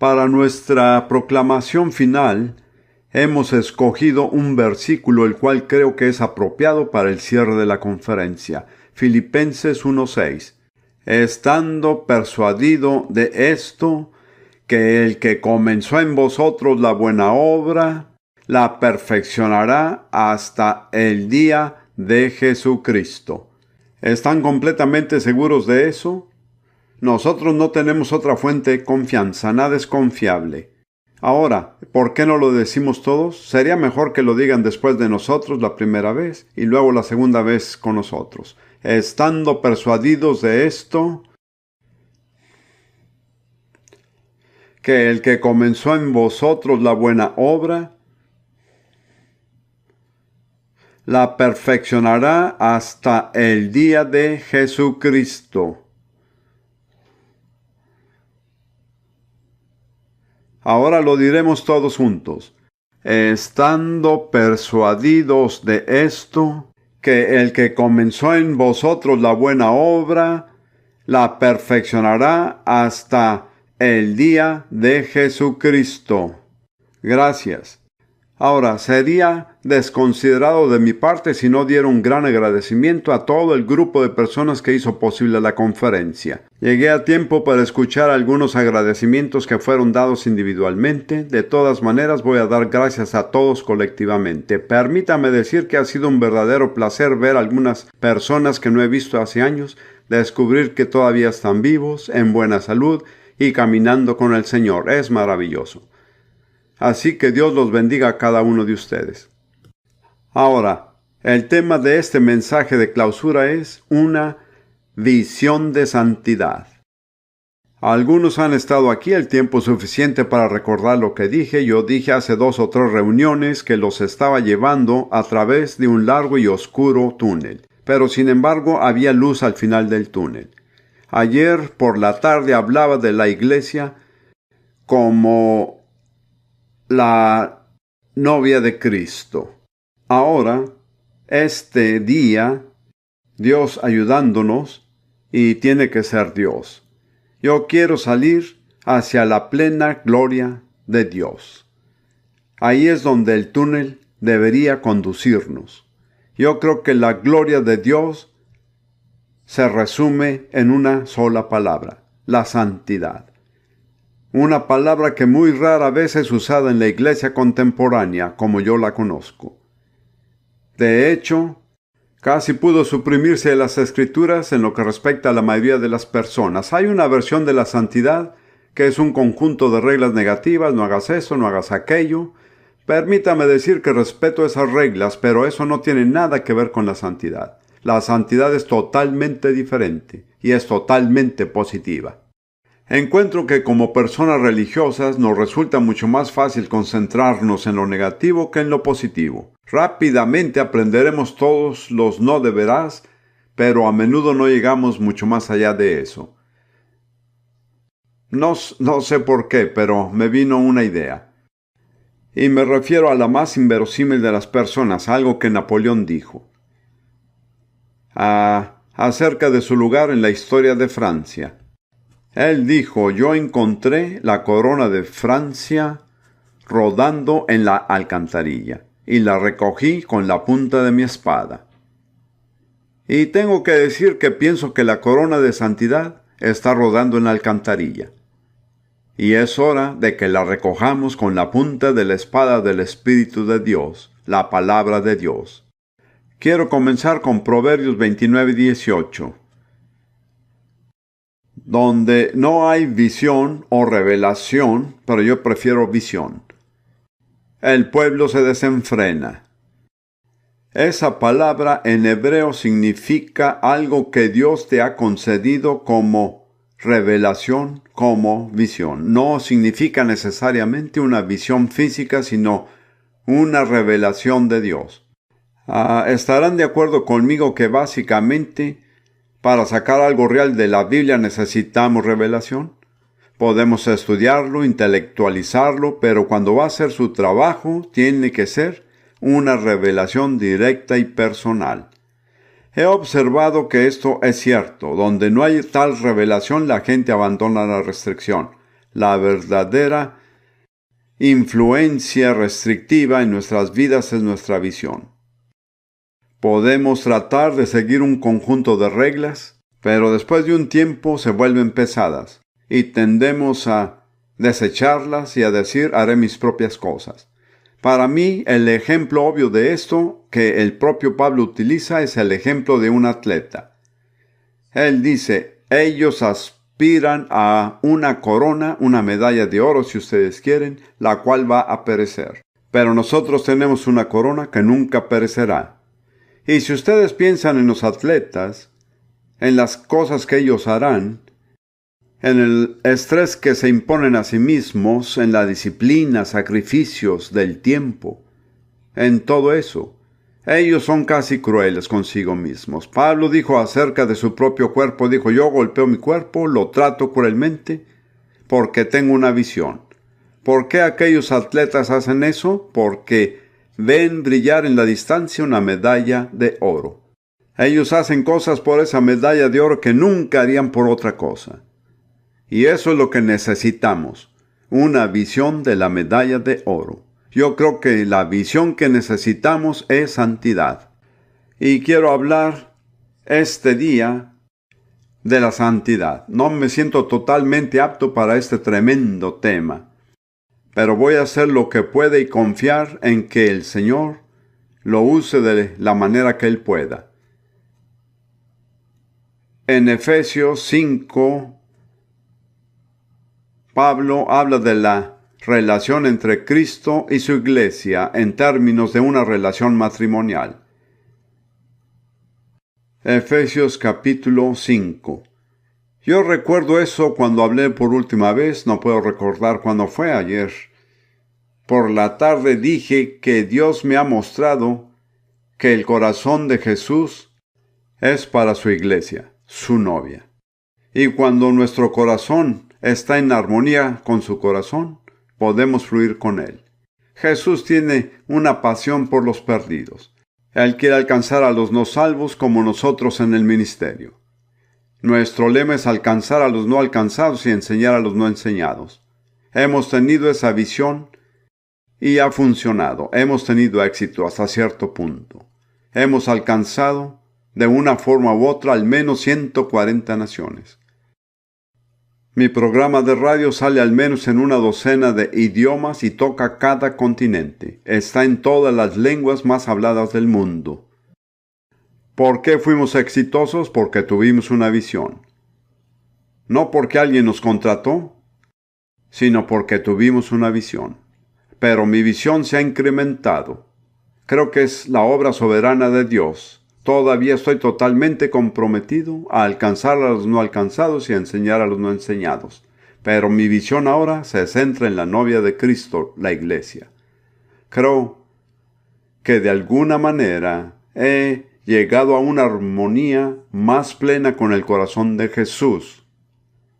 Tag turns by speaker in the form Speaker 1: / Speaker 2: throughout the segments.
Speaker 1: Para nuestra proclamación final, hemos escogido un versículo el cual creo que es apropiado para el cierre de la conferencia. Filipenses 1:6. Estando persuadido de esto, que el que comenzó en vosotros la buena obra, la perfeccionará hasta el día de Jesucristo. ¿Están completamente seguros de eso? Nosotros no tenemos otra fuente de confianza, nada es confiable. Ahora, ¿por qué no lo decimos todos? Sería mejor que lo digan después de nosotros la primera vez y luego la segunda vez con nosotros. Estando persuadidos de esto, que el que comenzó en vosotros la buena obra, la perfeccionará hasta el día de Jesucristo. Ahora lo diremos todos juntos. Estando persuadidos de esto, que el que comenzó en vosotros la buena obra, la perfeccionará hasta el día de Jesucristo. Gracias. Ahora, sería desconsiderado de mi parte si no diera un gran agradecimiento a todo el grupo de personas que hizo posible la conferencia. Llegué a tiempo para escuchar algunos agradecimientos que fueron dados individualmente. De todas maneras, voy a dar gracias a todos colectivamente. Permítame decir que ha sido un verdadero placer ver a algunas personas que no he visto hace años, descubrir que todavía están vivos, en buena salud y caminando con el Señor. Es maravilloso. Así que Dios los bendiga a cada uno de ustedes. Ahora, el tema de este mensaje de clausura es una visión de santidad. Algunos han estado aquí el tiempo suficiente para recordar lo que dije. Yo dije hace 2 o 3 reuniones que los estaba llevando a través de un largo y oscuro túnel. Pero sin embargo había luz al final del túnel. Ayer por la tarde hablaba de la iglesia como la novia de Cristo. Ahora, este día, Dios ayudándonos, y tiene que ser Dios. Yo quiero salir hacia la plena gloria de Dios. Ahí es donde el túnel debería conducirnos. Yo creo que la gloria de Dios se resume en una sola palabra: la santidad. Una palabra que muy rara vez es usada en la iglesia contemporánea, como yo la conozco. De hecho, casi pudo suprimirse de las escrituras en lo que respecta a la mayoría de las personas. Hay una versión de la santidad que es un conjunto de reglas negativas: no hagas eso, no hagas aquello. Permítame decir que respeto esas reglas, pero eso no tiene nada que ver con la santidad. La santidad es totalmente diferente y es totalmente positiva. Encuentro que como personas religiosas nos resulta mucho más fácil concentrarnos en lo negativo que en lo positivo. Rápidamente aprenderemos todos los no deberás, pero a menudo no llegamos mucho más allá de eso. No sé por qué, pero me vino una idea. Y me refiero a la más inverosímil de las personas, algo que Napoleón dijo acerca de su lugar en la historia de Francia. Él dijo: yo encontré la corona de Francia rodando en la alcantarilla y la recogí con la punta de mi espada. Y tengo que decir que pienso que la corona de santidad está rodando en la alcantarilla. Y es hora de que la recojamos con la punta de la espada del Espíritu de Dios, la palabra de Dios. Quiero comenzar con Proverbios 29:18. Donde no hay visión o revelación, pero yo prefiero visión, el pueblo se desenfrena. Esa palabra en hebreo significa algo que Dios te ha concedido como revelación, como visión. No significa necesariamente una visión física, sino una revelación de Dios. ¿Estarán de acuerdo conmigo que básicamente para sacar algo real de la Biblia necesitamos revelación? Podemos estudiarlo, intelectualizarlo, pero cuando va a hacer su trabajo, tiene que ser una revelación directa y personal. He observado que esto es cierto. Donde no hay tal revelación, la gente abandona la restricción. La verdadera influencia restrictiva en nuestras vidas es nuestra visión. Podemos tratar de seguir un conjunto de reglas, pero después de un tiempo se vuelven pesadas y tendemos a desecharlas y a decir haré mis propias cosas. Para mí, el ejemplo obvio de esto que el propio Pablo utiliza es el ejemplo de un atleta. Él dice, ellos aspiran a una corona, una medalla de oro si ustedes quieren, la cual va a perecer. Pero nosotros tenemos una corona que nunca perecerá. Y si ustedes piensan en los atletas, en las cosas que ellos harán, en el estrés que se imponen a sí mismos, en la disciplina, sacrificios del tiempo, en todo eso, ellos son casi crueles consigo mismos. Pablo dijo acerca de su propio cuerpo, dijo, yo golpeo mi cuerpo, lo trato cruelmente, porque tengo una visión. ¿Por qué aquellos atletas hacen eso? Porque ven brillar en la distancia una medalla de oro. Ellos hacen cosas por esa medalla de oro que nunca harían por otra cosa. Y eso es lo que necesitamos, una visión de la medalla de oro. Yo creo que la visión que necesitamos es santidad. Y quiero hablar este día de la santidad. No me siento totalmente apto para este tremendo tema, pero voy a hacer lo que pueda y confiar en que el Señor lo use de la manera que Él pueda. En Efesios 5, Pablo habla de la relación entre Cristo y su iglesia en términos de una relación matrimonial. Efesios capítulo 5. Yo recuerdo eso cuando hablé por última vez, no puedo recordar cuándo fue ayer. Por la tarde dije que Dios me ha mostrado que el corazón de Jesús es para su iglesia, su novia. Y cuando nuestro corazón está en armonía con su corazón, podemos fluir con Él. Jesús tiene una pasión por los perdidos. Él quiere alcanzar a los no salvos como nosotros en el ministerio. Nuestro lema es alcanzar a los no alcanzados y enseñar a los no enseñados. Hemos tenido esa visión y ha funcionado. Hemos tenido éxito hasta cierto punto. Hemos alcanzado de una forma u otra al menos 140 naciones. Mi programa de radio sale al menos en una docena de idiomas y toca cada continente. Está en todas las lenguas más habladas del mundo. ¿Por qué fuimos exitosos? Porque tuvimos una visión. No porque alguien nos contrató, sino porque tuvimos una visión. Pero mi visión se ha incrementado. Creo que es la obra soberana de Dios. Todavía estoy totalmente comprometido a alcanzar a los no alcanzados y a enseñar a los no enseñados. Pero mi visión ahora se centra en la novia de Cristo, la iglesia. Creo que de alguna manera he llegado a una armonía más plena con el corazón de Jesús,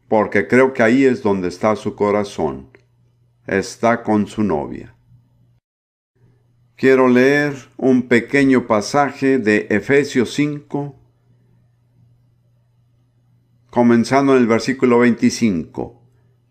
Speaker 1: porque creo que ahí es donde está su corazón. Está con su novia. Quiero leer un pequeño pasaje de Efesios 5, comenzando en el versículo 25.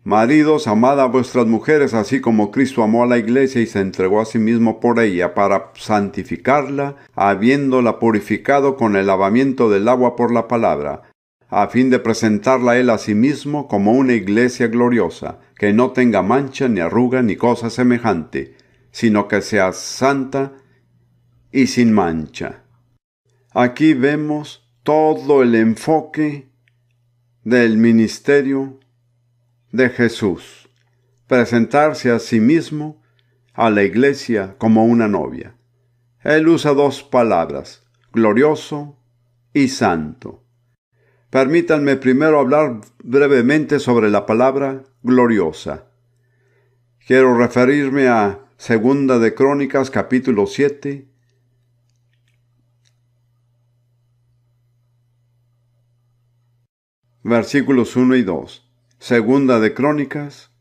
Speaker 1: Maridos, amad a vuestras mujeres, así como Cristo amó a la iglesia y se entregó a sí mismo por ella, para santificarla, habiéndola purificado con el lavamiento del agua por la palabra, a fin de presentarla a él a sí mismo como una iglesia gloriosa, que no tenga mancha, ni arruga, ni cosa semejante, sino que sea santa y sin mancha. Aquí vemos todo el enfoque del ministerio de Jesús. Presentarse a sí mismo, a la iglesia, como una novia. Él usa dos palabras, glorioso y santo. Permítanme primero hablar brevemente sobre la palabra gloriosa. Quiero referirme a Segunda de Crónicas, capítulo 7, versículos 1 y 2. Segunda de Crónicas,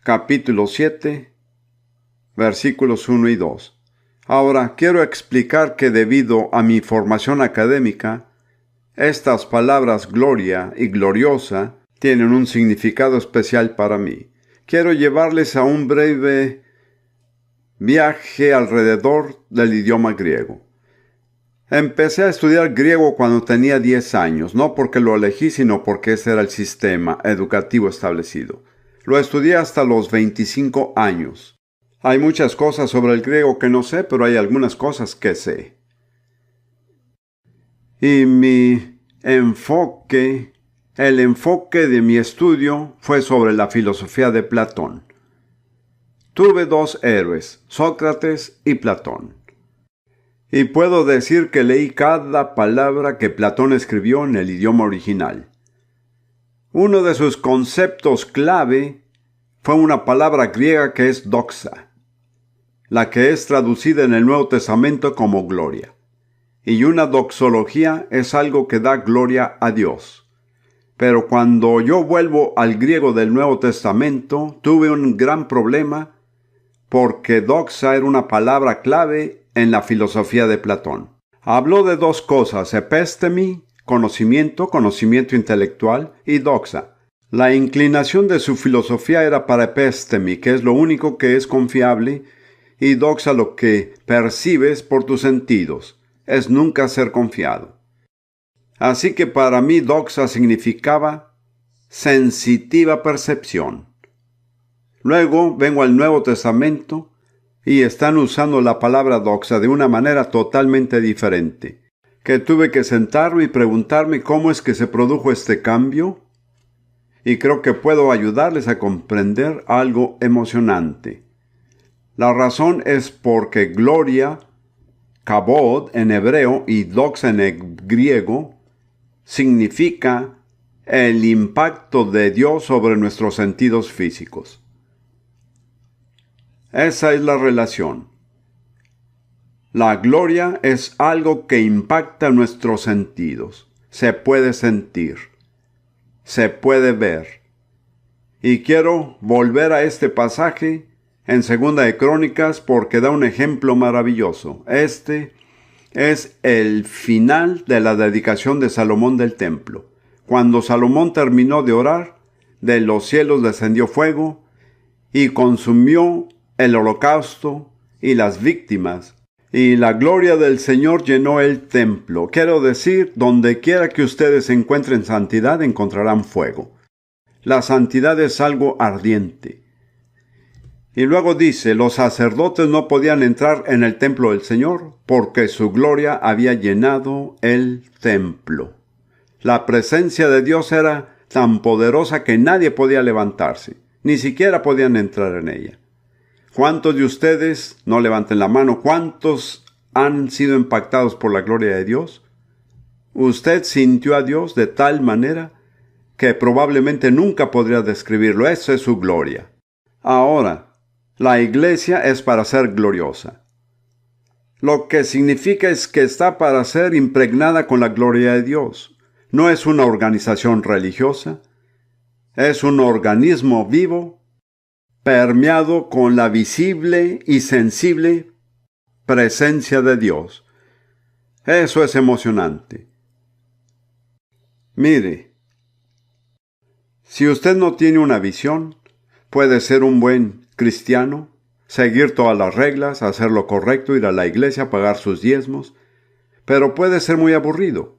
Speaker 1: capítulo 7, versículos 1 y 2. Ahora, quiero explicar que debido a mi formación académica, estas palabras gloria y gloriosa tienen un significado especial para mí. Quiero llevarles a un breve viaje alrededor del idioma griego. Empecé a estudiar griego cuando tenía 10 años, no porque lo elegí, sino porque ese era el sistema educativo establecido. Lo estudié hasta los 25 años. Hay muchas cosas sobre el griego que no sé, pero hay algunas cosas que sé. Y el enfoque de mi estudio fue sobre la filosofía de Platón. Tuve dos héroes, Sócrates y Platón. Y puedo decir que leí cada palabra que Platón escribió en el idioma original. Uno de sus conceptos clave fue una palabra griega que es doxa, la que es traducida en el Nuevo Testamento como gloria. Y una doxología es algo que da gloria a Dios. Pero cuando yo vuelvo al griego del Nuevo Testamento, tuve un gran problema porque doxa era una palabra clave en la filosofía de Platón. Habló de dos cosas, epistemi, conocimiento intelectual, y doxa. La inclinación de su filosofía era para epistemi, que es lo único que es confiable, y doxa lo que percibes por tus sentidos. Es nunca ser confiado. Así que para mí doxa significaba sensitiva percepción. Luego vengo al Nuevo Testamento y están usando la palabra doxa de una manera totalmente diferente, que tuve que sentarme y preguntarme cómo es que se produjo este cambio, y creo que puedo ayudarles a comprender algo emocionante. La razón es porque gloria, kabod en hebreo y doxa en griego, significa el impacto de Dios sobre nuestros sentidos físicos. Esa es la relación. La gloria es algo que impacta nuestros sentidos. Se puede sentir. Se puede ver. Y quiero volver a este pasaje en 2 de Crónicas porque da un ejemplo maravilloso. Este es el final de la dedicación de Salomón del templo. Cuando Salomón terminó de orar, de los cielos descendió fuego y consumió el holocausto y las víctimas, y la gloria del Señor llenó el templo. Quiero decir, donde quiera que ustedes encuentren santidad, encontrarán fuego. La santidad es algo ardiente. Y luego dice, los sacerdotes no podían entrar en el templo del Señor, porque su gloria había llenado el templo. La presencia de Dios era tan poderosa que nadie podía levantarse, ni siquiera podían entrar en ella. ¿Cuántos de ustedes, no levanten la mano, cuántos han sido impactados por la gloria de Dios? Usted sintió a Dios de tal manera que probablemente nunca podría describirlo. Esa es su gloria. Ahora, la iglesia es para ser gloriosa. Lo que significa es que está para ser impregnada con la gloria de Dios. No es una organización religiosa, es un organismo vivo, permeado con la visible y sensible presencia de Dios. Eso es emocionante. Mire, si usted no tiene una visión, puede ser un buen cristiano, seguir todas las reglas, hacer lo correcto, ir a la iglesia, pagar sus diezmos, pero puede ser muy aburrido.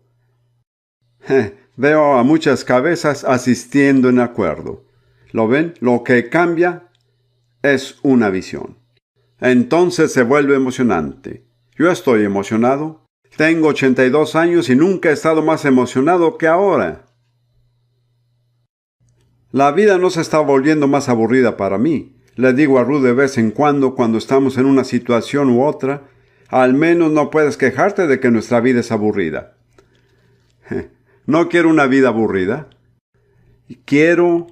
Speaker 1: Veo a muchas cabezas asistiendo en acuerdo. ¿Lo ven? Lo que cambia es una visión. Entonces se vuelve emocionante. Yo estoy emocionado. Tengo 82 años y nunca he estado más emocionado que ahora. La vida no se está volviendo más aburrida para mí. Le digo a Ruth de vez en cuando estamos en una situación u otra, al menos no puedes quejarte de que nuestra vida es aburrida. No quiero una vida aburrida. Quiero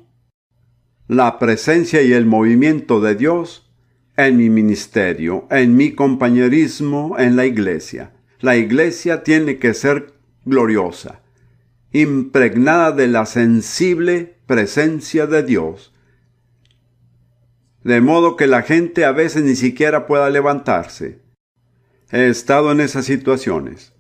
Speaker 1: la presencia y el movimiento de Dios en mi ministerio, en mi compañerismo en la iglesia. La iglesia tiene que ser gloriosa, impregnada de la sensible presencia de Dios, de modo que la gente a veces ni siquiera pueda levantarse. He estado en esas situaciones.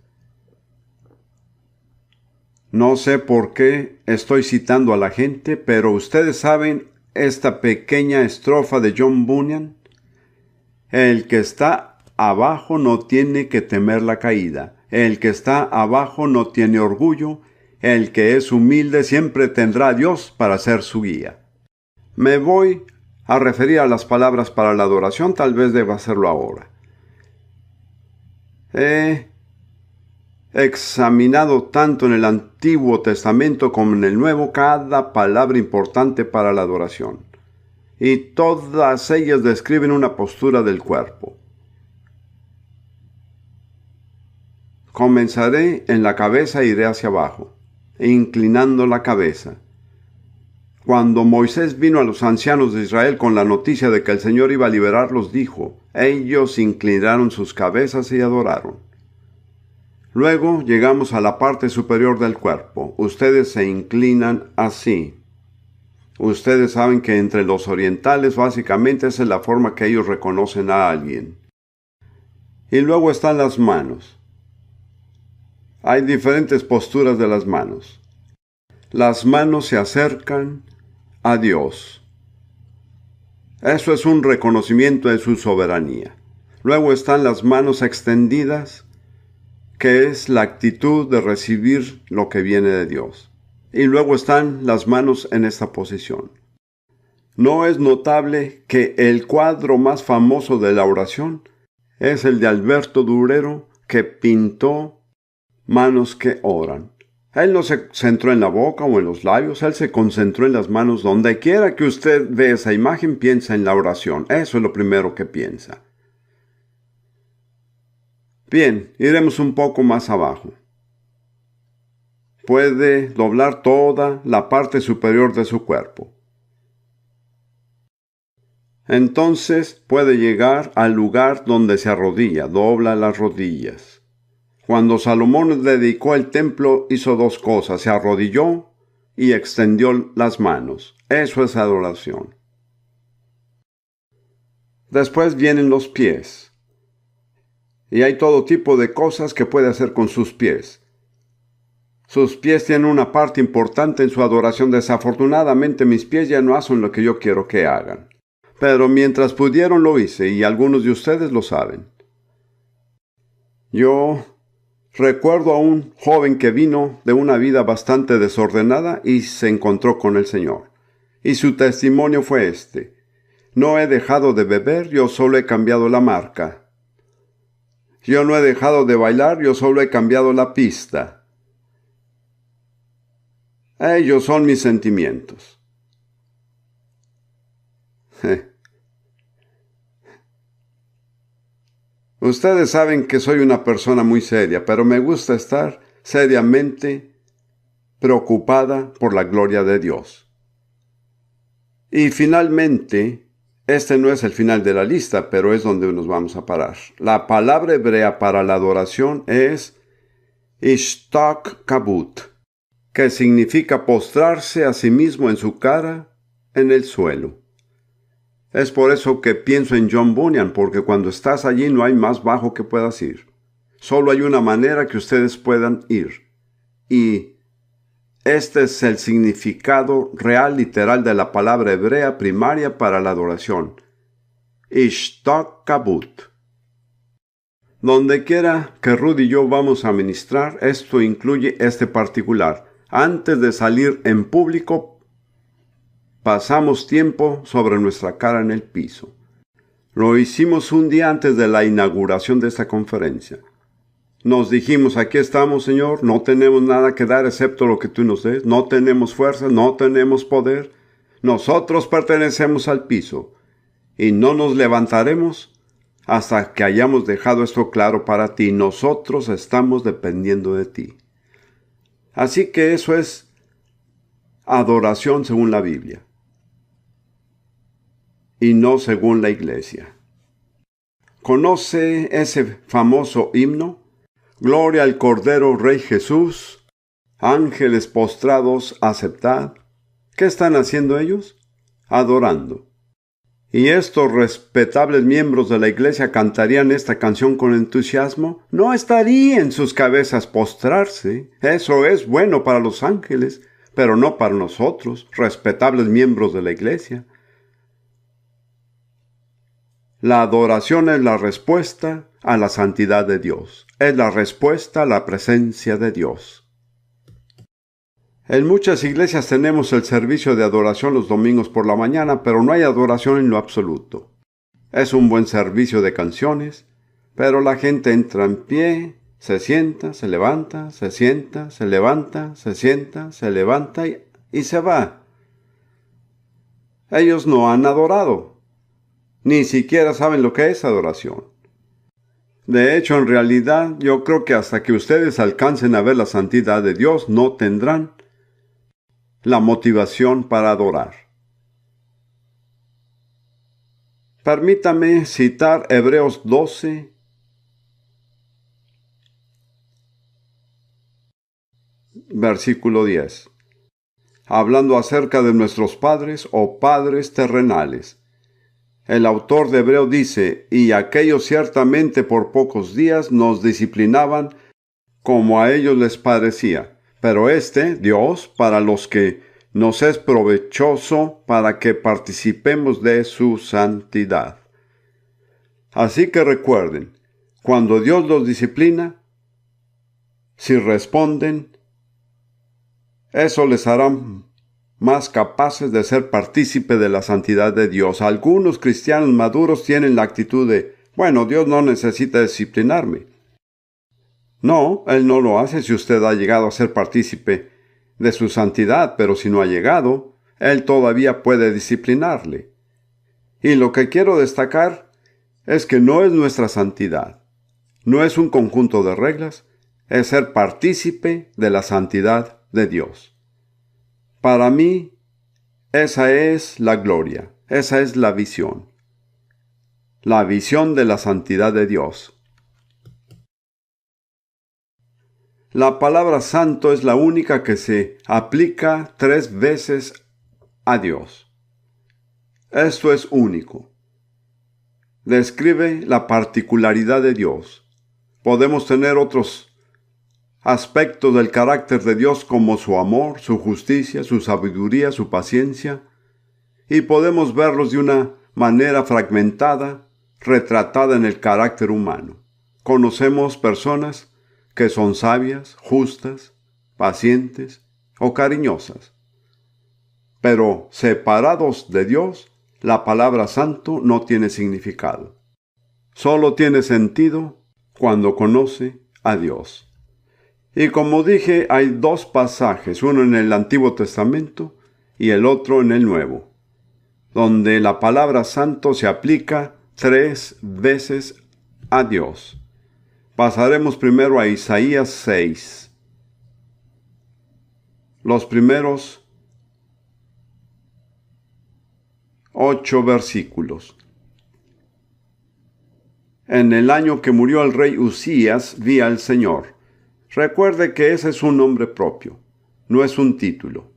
Speaker 1: No sé por qué estoy citando a la gente, pero ustedes saben esta pequeña estrofa de John Bunyan. El que está abajo no tiene que temer la caída. El que está abajo no tiene orgullo. El que es humilde siempre tendrá a Dios para ser su guía. Me voy a referir a las palabras para la adoración, tal vez deba hacerlo ahora. He examinado tanto en el Antiguo Testamento como en el Nuevo cada palabra importante para la adoración. Y todas ellas describen una postura del cuerpo. Comenzaré en la cabeza e iré hacia abajo, inclinando la cabeza. Cuando Moisés vino a los ancianos de Israel con la noticia de que el Señor iba a liberarlos, dijo, ellos inclinaron sus cabezas y adoraron. Luego llegamos a la parte superior del cuerpo. Ustedes se inclinan así. Ustedes saben que entre los orientales básicamente esa es la forma que ellos reconocen a alguien. Y luego están las manos. Hay diferentes posturas de las manos. Las manos se acercan a Dios. Eso es un reconocimiento de su soberanía. Luego están las manos extendidas, que es la actitud de recibir lo que viene de Dios. Y luego están las manos en esta posición. ¿No es notable que el cuadro más famoso de la oración es el de Alberto Durero, que pintó manos que oran? Él no se centró en la boca o en los labios, él se concentró en las manos. Donde quiera que usted ve esa imagen, piensa en la oración. Eso es lo primero que piensa. Bien, iremos un poco más abajo. Puede doblar toda la parte superior de su cuerpo. Entonces puede llegar al lugar donde se arrodilla, dobla las rodillas. Cuando Salomón dedicó el templo, hizo dos cosas: se arrodilló y extendió las manos. Eso es adoración. Después vienen los pies. Y hay todo tipo de cosas que puede hacer con sus pies. Sus pies tienen una parte importante en su adoración. Desafortunadamente mis pies ya no hacen lo que yo quiero que hagan. Pero mientras pudieron lo hice, y algunos de ustedes lo saben. Yo recuerdo a un joven que vino de una vida bastante desordenada y se encontró con el Señor. Y su testimonio fue este: no he dejado de beber, yo solo he cambiado la marca. Yo no he dejado de bailar, yo solo he cambiado la pista. Ellos son mis sentimientos. Ustedes saben que soy una persona muy seria, pero me gusta estar seriamente preocupada por la gloria de Dios. Y finalmente, este no es el final de la lista, pero es donde nos vamos a parar. La palabra hebrea para la adoración es ishtak kabut, que significa postrarse a sí mismo en su cara en el suelo. Es por eso que pienso en John Bunyan, porque cuando estás allí no hay más bajo que puedas ir. Solo hay una manera que ustedes puedan ir. Y este es el significado real, literal, de la palabra hebrea primaria para la adoración. Ishtak kabut. Donde quiera que Rudy y yo vamos a ministrar, esto incluye este particular. Antes de salir en público, pasamos tiempo sobre nuestra cara en el piso. Lo hicimos un día antes de la inauguración de esta conferencia. Nos dijimos: aquí estamos, Señor, no tenemos nada que dar excepto lo que tú nos des, no tenemos fuerza, no tenemos poder, nosotros pertenecemos al piso, y no nos levantaremos hasta que hayamos dejado esto claro para ti. Nosotros estamos dependiendo de ti. Así que eso es adoración según la Biblia, y no según la iglesia. ¿Conoce ese famoso himno? Gloria al Cordero Rey Jesús, ángeles postrados aceptad. ¿Qué están haciendo ellos? Adorando. y estos respetables miembros de la iglesia cantarían esta canción con entusiasmo, no estaría en sus cabezas postrarse. Eso es bueno para los ángeles, pero no para nosotros, respetables miembros de la iglesia. La adoración es la respuesta a la santidad de Dios. Es la respuesta a la presencia de Dios. En muchas iglesias tenemos el servicio de adoración los domingos por la mañana, pero no hay adoración en lo absoluto. Es un buen servicio de canciones, pero la gente entra en pie, se sienta, se levanta, se sienta, se levanta, se sienta, se levanta y se va. Ellos no han adorado, ni siquiera saben lo que es adoración. De hecho, en realidad, yo creo que hasta que ustedes alcancen a ver la santidad de Dios, no tendrán la motivación para adorar. Permítame citar Hebreos 12, versículo 10, hablando acerca de nuestros padres o padres terrenales. El autor de Hebreo dice, y aquellos ciertamente por pocos días nos disciplinaban como a ellos les parecía. Pero Dios, para los que nos es provechoso para que participemos de su santidad. Así que recuerden, cuando Dios los disciplina, si responden, eso les hará más capaces de ser partícipe de la santidad de Dios. Algunos cristianos maduros tienen la actitud de, bueno, Dios no necesita disciplinarme. No, Él no lo hace si usted ha llegado a ser partícipe de su santidad, pero si no ha llegado, Él todavía puede disciplinarle. Y lo que quiero destacar es que no es nuestra santidad, no es un conjunto de reglas, es ser partícipe de la santidad de Dios. Para mí, esa es la gloria, esa es la visión de la santidad de Dios. La palabra santo es la única que se aplica 3 veces a Dios. Esto es único. Describe la particularidad de Dios. Podemos tener otros aspectos del carácter de Dios como su amor, su justicia, su sabiduría, su paciencia, y podemos verlos de una manera fragmentada, retratada en el carácter humano. Conocemos personas que son sabias, justas, pacientes o cariñosas. Pero separados de Dios, la palabra santo no tiene significado. Solo tiene sentido cuando conoce a Dios. Y como dije, hay 2 pasajes, uno en el Antiguo Testamento y el otro en el Nuevo, donde la palabra santo se aplica 3 veces a Dios. Pasaremos primero a Isaías 6. Los primeros 8 versículos. En el año que murió el rey Uzías, vi al Señor. Recuerde que ese es un nombre propio, no es un título.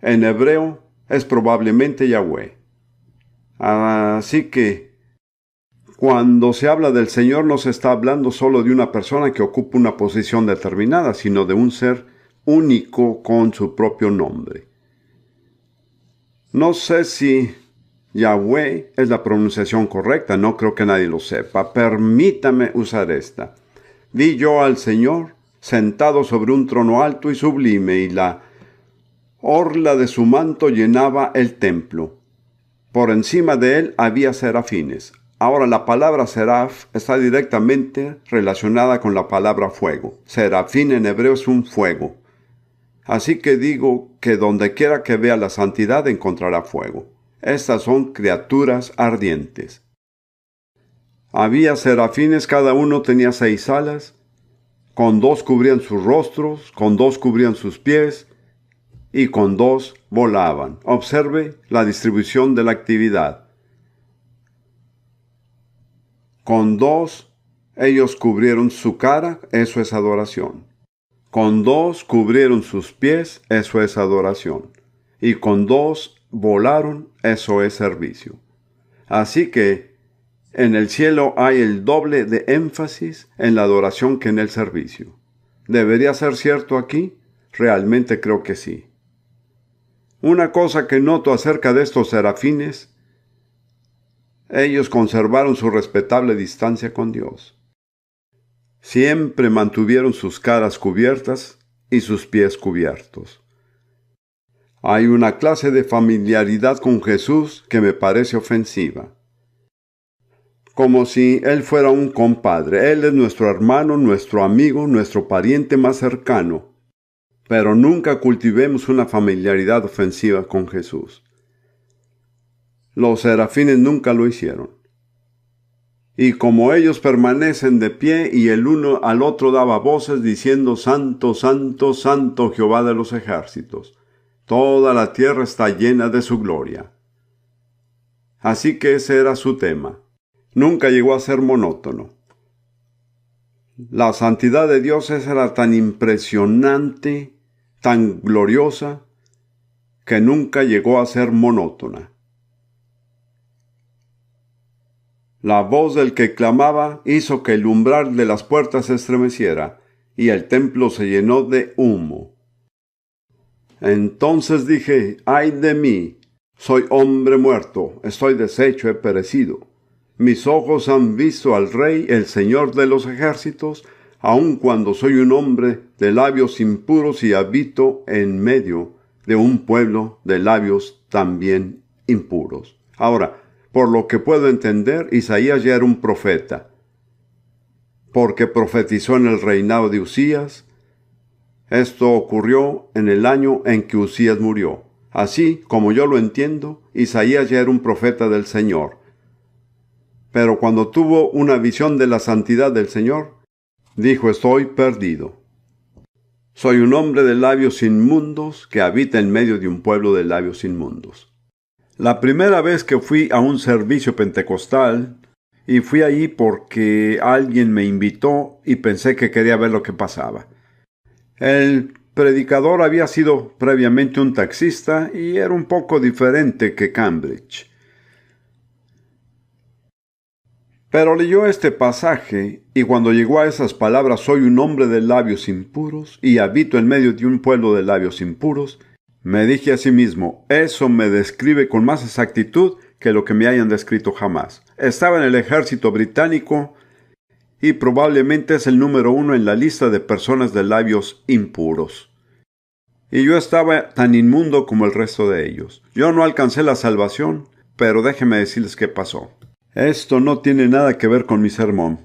Speaker 1: En hebreo es probablemente Yahweh. Así que cuando se habla del Señor no se está hablando solo de una persona que ocupa una posición determinada, sino de un ser único con su propio nombre. No sé si Yahweh es la pronunciación correcta, no creo que nadie lo sepa. Permítame usar esta. Vi yo al Señor sentado sobre un trono alto y sublime, y la orla de su manto llenaba el templo. Por encima de él había serafines. Ahora, la palabra seraf está directamente relacionada con la palabra fuego. Serafín en hebreo es un fuego. Así que digo que donde quiera que vea la santidad encontrará fuego. Estas son criaturas ardientes. Había serafines, cada uno tenía 6 alas. Con 2 cubrían sus rostros, con 2 cubrían sus pies, y con 2 volaban. Observe la distribución de la actividad. Con 2 ellos cubrieron su cara, eso es adoración. Con 2 cubrieron sus pies, eso es adoración. Y con 2 volaron, eso es servicio. Así que en el cielo hay el doble de énfasis en la adoración que en el servicio. ¿Debería ser cierto aquí? Realmente creo que sí. Una cosa que noto acerca de estos serafines: ellos conservaron su respetable distancia con Dios. Siempre mantuvieron sus caras cubiertas y sus pies cubiertos. Hay una clase de familiaridad con Jesús que me parece ofensiva. Como si Él fuera un compadre. Él es nuestro hermano, nuestro amigo, nuestro pariente más cercano. Pero nunca cultivemos una familiaridad ofensiva con Jesús. Los serafines nunca lo hicieron. Y como ellos permanecen de pie y el uno al otro daba voces diciendo: Santo, Santo, Santo Jehová de los ejércitos. Toda la tierra está llena de su gloria. Así que ese era su tema. Nunca llegó a ser monótono. La santidad de Dios era tan impresionante, tan gloriosa, que nunca llegó a ser monótona. La voz del que clamaba hizo que el umbral de las puertas se estremeciera, y el templo se llenó de humo. Entonces dije: ¡ay de mí! Soy hombre muerto, estoy deshecho, he perecido. Mis ojos han visto al Rey, el Señor de los ejércitos, aun cuando soy un hombre de labios impuros y habito en medio de un pueblo de labios también impuros. Ahora, por lo que puedo entender, Isaías ya era un profeta, porque profetizó en el reinado de Usías. Esto ocurrió en el año en que Usías murió. Así como yo lo entiendo, Isaías ya era un profeta del Señor. Pero cuando tuvo una visión de la santidad del Señor, dijo: estoy perdido. Soy un hombre de labios inmundos que habita en medio de un pueblo de labios inmundos. La primera vez que fui a un servicio pentecostal, y fui allí porque alguien me invitó y pensé que quería ver lo que pasaba. El predicador había sido previamente un taxista y era un poco diferente que Cambridge. Pero leyó este pasaje, y cuando llegó a esas palabras: soy un hombre de labios impuros y habito en medio de un pueblo de labios impuros, me dije a sí mismo: eso me describe con más exactitud que lo que me hayan descrito jamás. Estaba en el ejército británico y probablemente es el número 1 en la lista de personas de labios impuros. Y yo estaba tan inmundo como el resto de ellos. Yo no alcancé la salvación, pero déjenme decirles qué pasó. Esto no tiene nada que ver con mi sermón.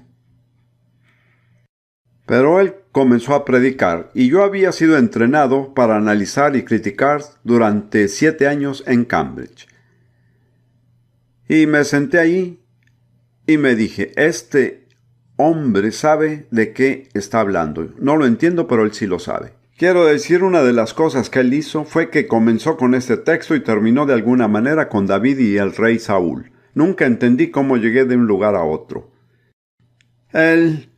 Speaker 1: Pero él comenzó a predicar, y yo había sido entrenado para analizar y criticar durante 7 años en Cambridge. Y me senté ahí y me dije: este hombre sabe de qué está hablando. No lo entiendo, pero él sí lo sabe. Quiero decir, una de las cosas que él hizo fue que comenzó con este texto y terminó de alguna manera con David y el rey Saúl. Nunca entendí cómo llegué de un lugar a otro. Él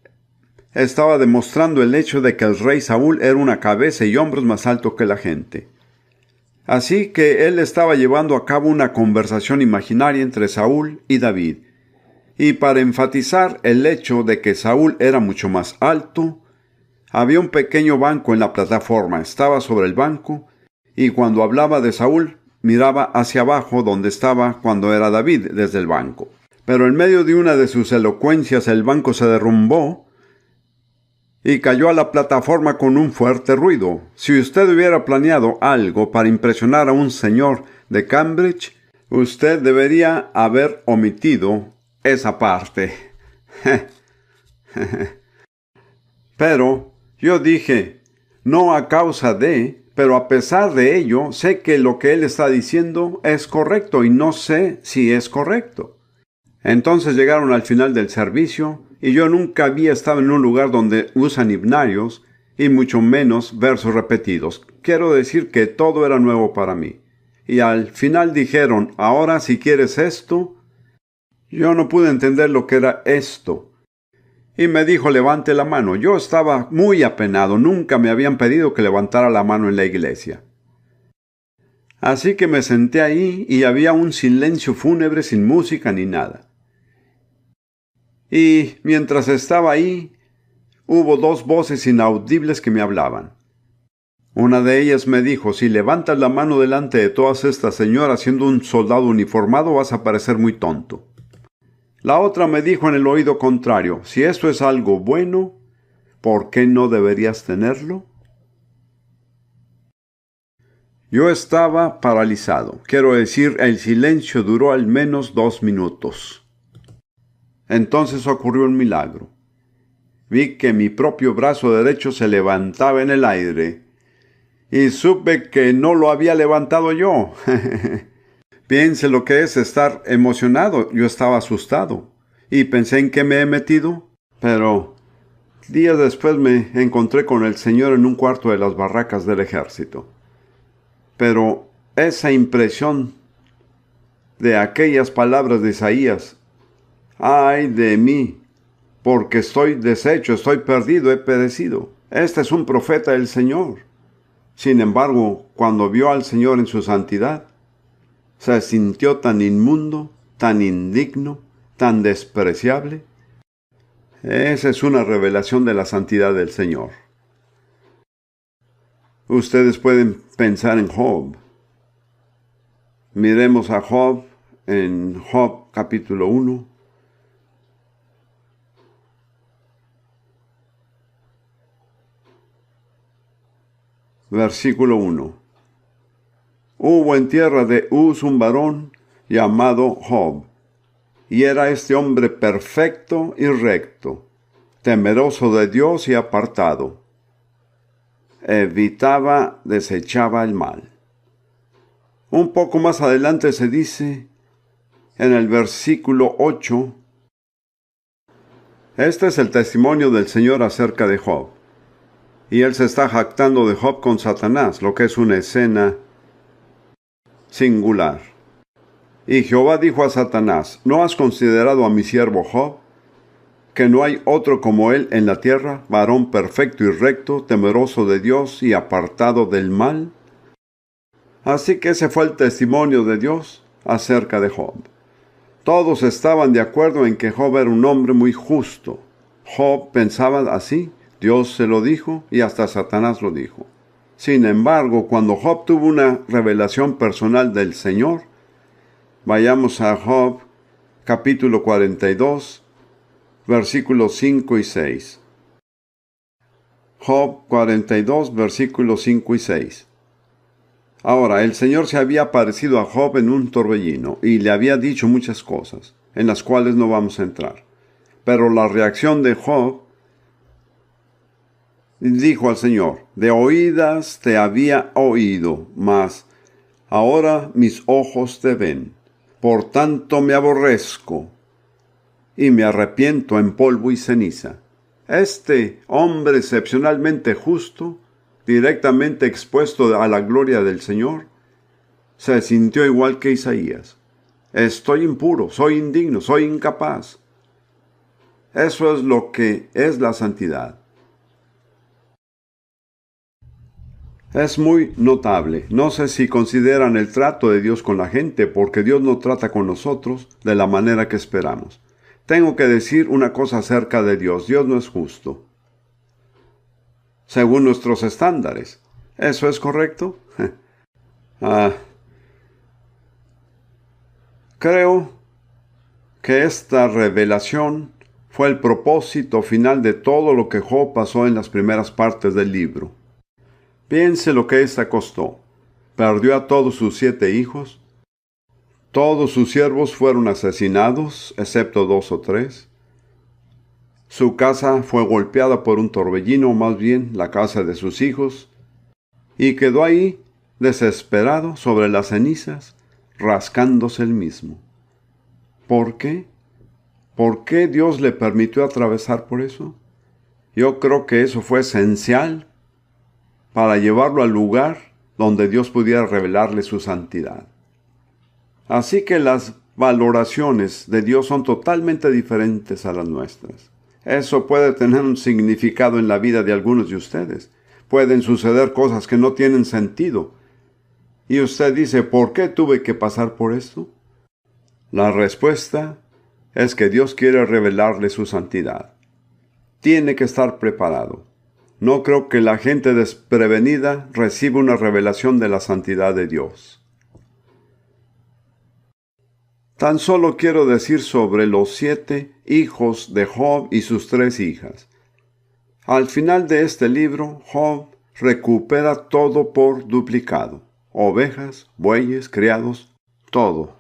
Speaker 1: estaba demostrando el hecho de que el rey Saúl era una cabeza y hombros más alto que la gente. Así que él estaba llevando a cabo una conversación imaginaria entre Saúl y David. Y para enfatizar el hecho de que Saúl era mucho más alto, había un pequeño banco en la plataforma. Estaba sobre el banco, y cuando hablaba de Saúl, miraba hacia abajo donde estaba cuando era David desde el banco. Pero en medio de una de sus elocuencias el banco se derrumbó y cayó a la plataforma con un fuerte ruido. Si usted hubiera planeado algo para impresionar a un señor de Cambridge, usted debería haber omitido esa parte. Pero yo dije: no a causa de... pero a pesar de ello, sé que lo que él está diciendo es correcto y no sé si es correcto. Entonces llegaron al final del servicio y yo nunca había estado en un lugar donde usan himnarios y mucho menos versos repetidos. Quiero decir que todo era nuevo para mí. Y al final dijeron: ahora si quieres esto. Yo no pude entender lo que era esto. Y me dijo: levante la mano. Yo estaba muy apenado. Nunca me habían pedido que levantara la mano en la iglesia. Así que me senté ahí y había un silencio fúnebre sin música ni nada. Y mientras estaba ahí, hubo dos voces inaudibles que me hablaban. Una de ellas me dijo: si levantas la mano delante de todas estas señoras siendo un soldado uniformado, vas a parecer muy tonto. La otra me dijo en el oído contrario: si esto es algo bueno, ¿por qué no deberías tenerlo? Yo estaba paralizado. Quiero decir, el silencio duró al menos 2 minutos. Entonces ocurrió un milagro. Vi que mi propio brazo derecho se levantaba en el aire y supe que no lo había levantado yo. Piense lo que es estar emocionado. Yo estaba asustado y pensé en qué me he metido. Pero días después me encontré con el Señor en un cuarto de las barracas del ejército. Pero esa impresión de aquellas palabras de Isaías: ¡ay de mí! Porque estoy deshecho, estoy perdido, he perecido. Este es un profeta del Señor. Sin embargo, cuando vio al Señor en su santidad, se sintió tan inmundo, tan indigno, tan despreciable. Esa es una revelación de la santidad del Señor. Ustedes pueden pensar en Job. Miremos a Job en Job capítulo 1. Versículo 1. Hubo en tierra de Uz un varón llamado Job, y era este hombre perfecto y recto, temeroso de Dios y apartado. Desechaba el mal. Un poco más adelante se dice, en el versículo 8, este es el testimonio del Señor acerca de Job. Y él se está jactando de Job con Satanás, lo que es una escena singular. Y Jehová dijo a Satanás: ¿no has considerado a mi siervo Job? Que no hay otro como él en la tierra, varón perfecto y recto, temeroso de Dios y apartado del mal. Así que ese fue el testimonio de Dios acerca de Job. Todos estaban de acuerdo en que Job era un hombre muy justo. Job pensaba así, Dios se lo dijo y hasta Satanás lo dijo. Sin embargo, cuando Job tuvo una revelación personal del Señor, vayamos a Job capítulo 42, versículos 5 y 6. Job 42, versículos 5 y 6. Ahora, el Señor se había aparecido a Job en un torbellino y le había dicho muchas cosas, en las cuales no vamos a entrar. Pero la reacción de Job: dijo al Señor: de oídas te había oído, mas ahora mis ojos te ven. Por tanto me aborrezco y me arrepiento en polvo y ceniza. Este hombre excepcionalmente justo, directamente expuesto a la gloria del Señor, se sintió igual que Isaías. Estoy impuro, soy indigno, soy incapaz. Eso es lo que es la santidad. Es muy notable. No sé si consideran el trato de Dios con la gente, porque Dios no trata con nosotros de la manera que esperamos. Tengo que decir una cosa acerca de Dios. Dios no es justo según nuestros estándares. ¿Eso es correcto? Creo que esta revelación fue el propósito final de todo lo que Job pasó en las primeras partes del libro. Piense lo que esta costó. Perdió a todos sus 7 hijos. Todos sus siervos fueron asesinados, excepto 2 o 3. Su casa fue golpeada por un torbellino, más bien la casa de sus hijos, y quedó ahí, desesperado, sobre las cenizas, rascándose el mismo. ¿Por qué? ¿Por qué Dios le permitió atravesar por eso? Yo creo que eso fue esencial para llevarlo al lugar donde Dios pudiera revelarle su santidad. Así que las valoraciones de Dios son totalmente diferentes a las nuestras. Eso puede tener un significado en la vida de algunos de ustedes. Pueden suceder cosas que no tienen sentido, Y usted dice, ¿por qué tuve que pasar por esto? La respuesta es que Dios quiere revelarle su santidad. Tiene que estar preparado. No creo que la gente desprevenida reciba una revelación de la santidad de Dios. Tan solo quiero decir sobre los 7 hijos de Job y sus 3 hijas. Al final de este libro, Job recupera todo por duplicado: ovejas, bueyes, criados, todo.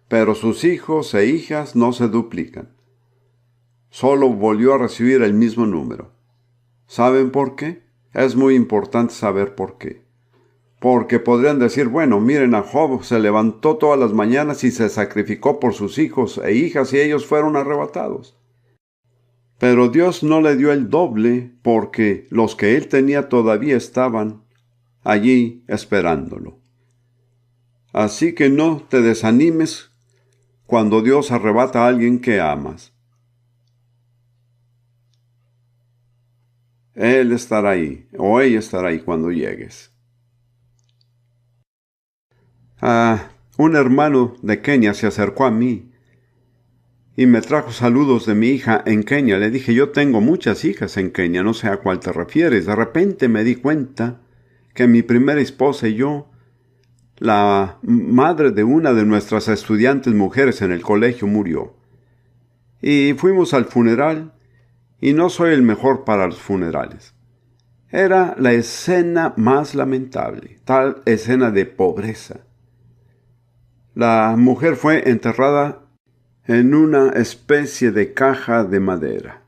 Speaker 1: Pero sus hijos e hijas no se duplican. Solo volvió a recibir el mismo número. ¿Saben por qué? Es muy importante saber por qué. Porque podrían decir, bueno, miren a Job, se levantó todas las mañanas y se sacrificó por sus hijos e hijas y ellos fueron arrebatados. Pero Dios no le dio el doble porque los que él tenía todavía estaban allí esperándolo. Así que no te desanimes cuando Dios arrebata a alguien que amas. Él estará ahí, o ella estará ahí cuando llegues. Un hermano de Kenia se acercó a mí y me trajo saludos de mi hija en Kenia. Le dije, yo tengo muchas hijas en Kenia, no sé a cuál te refieres. De repente me di cuenta que mi primera esposa y yo, la madre de una de nuestras estudiantes mujeres en el colegio, murió. Y fuimos al funeral, y no soy el mejor para los funerales. Era la escena más lamentable, tal escena de pobreza. La mujer fue enterrada en una especie de caja de madera.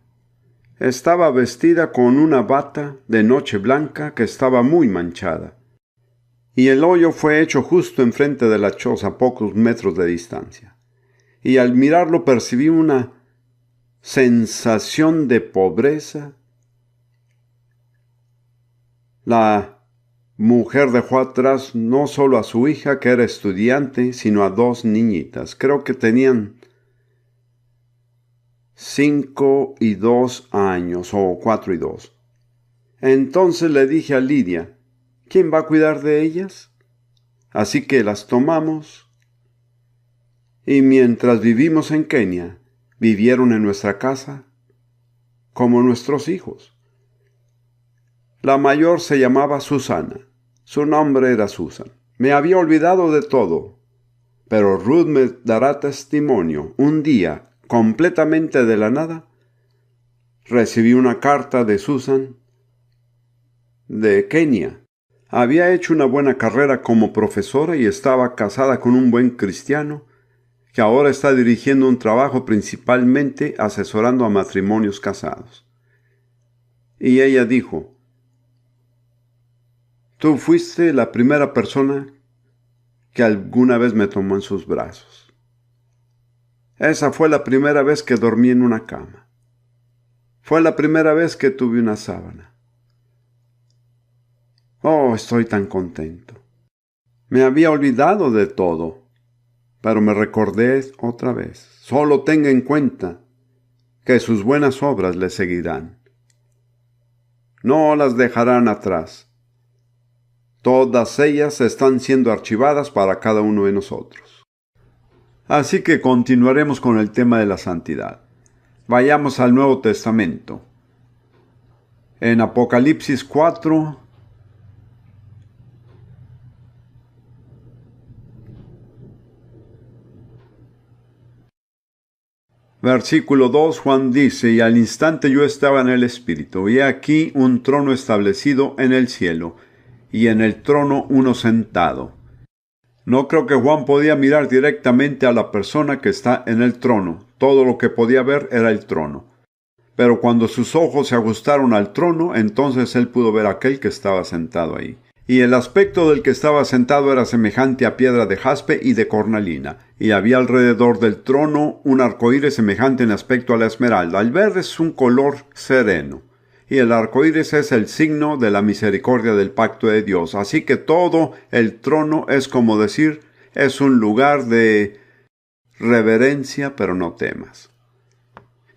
Speaker 1: Estaba vestida con una bata de noche blanca que estaba muy manchada. Y el hoyo fue hecho justo enfrente de la choza, a pocos metros de distancia. Y al mirarlo percibí una sensación de pobreza. La mujer dejó atrás no solo a su hija, que era estudiante, sino a 2 niñitas. Creo que tenían 5 y 2 años, o 4 y 2. Entonces le dije a Lidia, ¿quién va a cuidar de ellas? Así que las tomamos, y mientras vivimos en Kenia, vivieron en nuestra casa como nuestros hijos. La mayor se llamaba Susana. Su nombre era Susan. Me había olvidado de todo, pero Ruth me dará testimonio. Un día, completamente de la nada, recibí una carta de Susan de Kenia. Había hecho una buena carrera como profesora y estaba casada con un buen cristiano que ahora está dirigiendo un trabajo principalmente asesorando a matrimonios casados. Y ella dijo, tú fuiste la primera persona que alguna vez me tomó en sus brazos. Esa fue la primera vez que dormí en una cama. Fue la primera vez que tuve una sábana. Oh, estoy tan contento. Me había olvidado de todo, pero me recordé otra vez. Solo tenga en cuenta que sus buenas obras le seguirán. No las dejarán atrás. Todas ellas están siendo archivadas para cada uno de nosotros. Así que continuaremos con el tema de la santidad. Vayamos al Nuevo Testamento. En Apocalipsis 4, versículo 2, Juan dice, y al instante yo estaba en el Espíritu, y he aquí un trono establecido en el cielo, y en el trono uno sentado. No creo que Juan podía mirar directamente a la persona que está en el trono. Todo lo que podía ver era el trono. Pero cuando sus ojos se ajustaron al trono, entonces él pudo ver a aquel que estaba sentado ahí. Y el aspecto del que estaba sentado era semejante a piedra de jaspe y de cornalina. Y había alrededor del trono un arcoíris semejante en aspecto a la esmeralda. El verde es un color sereno. Y el arcoíris es el signo de la misericordia del pacto de Dios. Así que todo el trono es como decir, es un lugar de reverencia, pero no temas.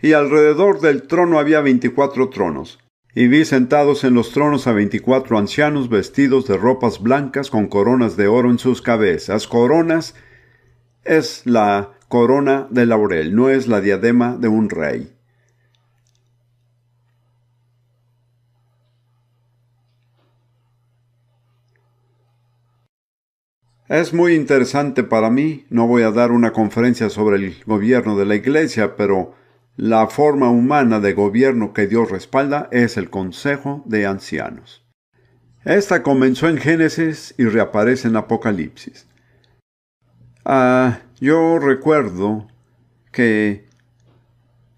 Speaker 1: Y alrededor del trono había 24 tronos. Y vi sentados en los tronos a 24 ancianos vestidos de ropas blancas con coronas de oro en sus cabezas. Coronas es la corona de laurel, no es la diadema de un rey. Es muy interesante para mí, no voy a dar una conferencia sobre el gobierno de la iglesia, pero la forma humana de gobierno que Dios respalda es el Consejo de Ancianos. Esta comenzó en Génesis y reaparece en Apocalipsis. Yo recuerdo que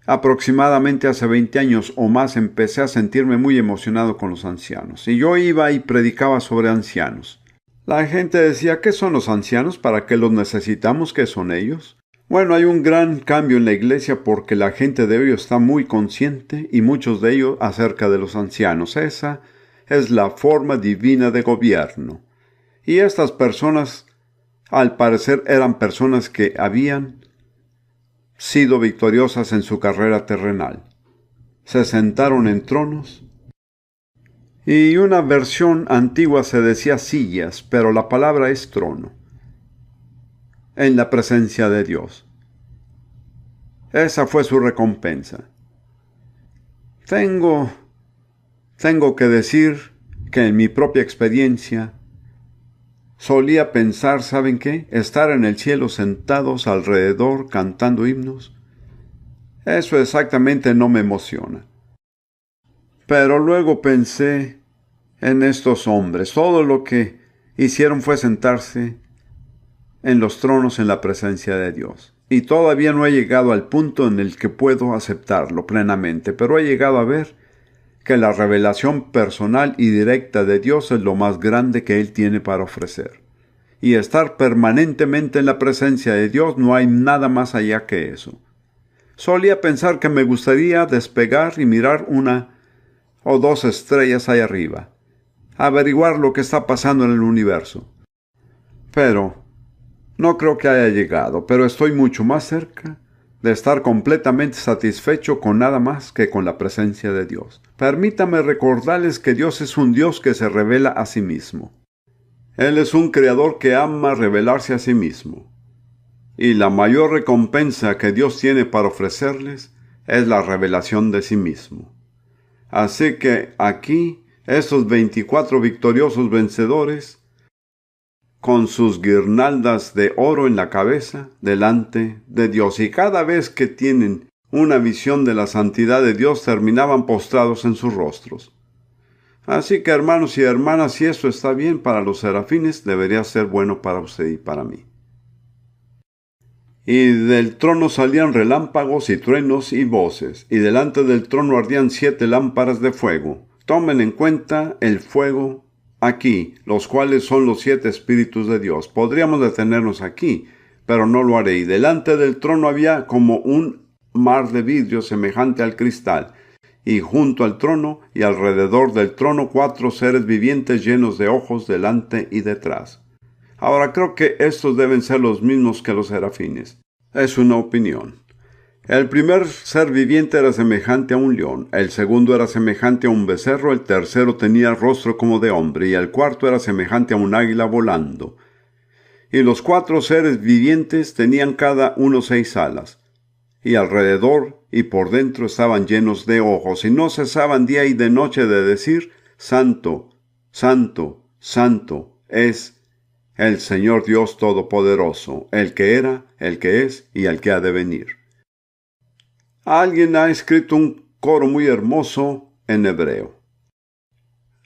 Speaker 1: aproximadamente hace 20 años o más empecé a sentirme muy emocionado con los ancianos. Y yo iba y predicaba sobre ancianos. La gente decía, ¿qué son los ancianos? ¿Para qué los necesitamos? ¿Qué son ellos? Bueno, hay un gran cambio en la iglesia porque la gente de hoy está muy consciente y muchos de ellos acerca de los ancianos. Esa es la forma divina de gobierno. Y estas personas, al parecer, eran personas que habían sido victoriosas en su carrera terrenal. Se sentaron en tronos. Y una versión antigua se decía sillas, pero la palabra es trono, en la presencia de Dios. Esa fue su recompensa. Tengo que decir que en mi propia experiencia solía pensar, ¿saben qué? Estar en el cielo sentados alrededor cantando himnos. Eso exactamente no me emociona. Pero luego pensé en estos hombres. Todo lo que hicieron fue sentarse en los tronos en la presencia de Dios. Y todavía no he llegado al punto en el que puedo aceptarlo plenamente, pero he llegado a ver que la revelación personal y directa de Dios es lo más grande que Él tiene para ofrecer. Y estar permanentemente en la presencia de Dios, no hay nada más allá que eso. Solía pensar que me gustaría despegar y mirar una o dos estrellas ahí arriba, averiguar lo que está pasando en el universo. Pero no creo que haya llegado, pero estoy mucho más cerca de estar completamente satisfecho con nada más que con la presencia de Dios. Permítame recordarles que Dios es un Dios que se revela a sí mismo. Él es un creador que ama revelarse a sí mismo. Y la mayor recompensa que Dios tiene para ofrecerles es la revelación de sí mismo. Así que aquí, estos 24 victoriosos vencedores, con sus guirnaldas de oro en la cabeza, delante de Dios. Y cada vez que tienen una visión de la santidad de Dios, terminaban postrados en sus rostros. Así que, hermanos y hermanas, si esto está bien para los serafines, debería ser bueno para usted y para mí. Y del trono salían relámpagos y truenos y voces, y delante del trono ardían 7 lámparas de fuego. Tomen en cuenta el fuego aquí, los cuales son los 7 espíritus de Dios. Podríamos detenernos aquí, pero no lo haré. Y delante del trono había como un mar de vidrio semejante al cristal, y junto al trono y alrededor del trono 4 seres vivientes llenos de ojos delante y detrás. Ahora creo que estos deben ser los mismos que los serafines. Es una opinión. El primer ser viviente era semejante a un león, el segundo era semejante a un becerro, el tercero tenía rostro como de hombre, y el cuarto era semejante a un águila volando. Y los 4 seres vivientes tenían cada uno 6 alas, y alrededor y por dentro estaban llenos de ojos, y no cesaban día y de noche de decir, Santo, Santo, Santo es el Señor Dios Todopoderoso, el que era, el que es y el que ha de venir. Alguien ha escrito un coro muy hermoso en hebreo.